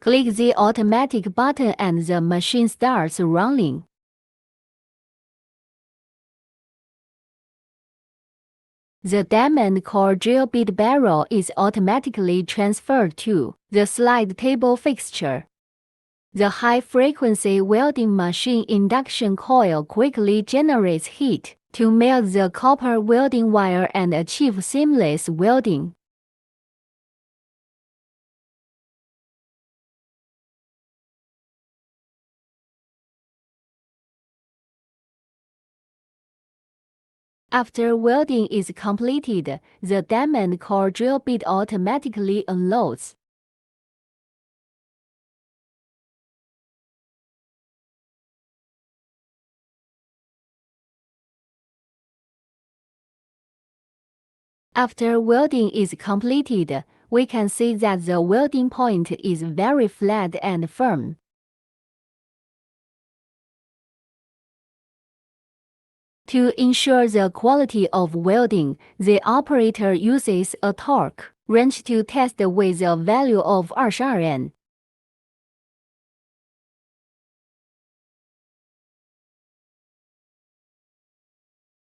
Click the automatic button and the machine starts running. The diamond core drill bit barrel is automatically transferred to the slide table fixture. The high-frequency welding machine induction coil quickly generates heat to melt the copper welding wire and achieve seamless welding. After welding is completed, the diamond core drill bit automatically unloads. After welding is completed, we can see that the welding point is very flat and firm. To ensure the quality of welding, the operator uses a torque wrench to test with a value of 20 N.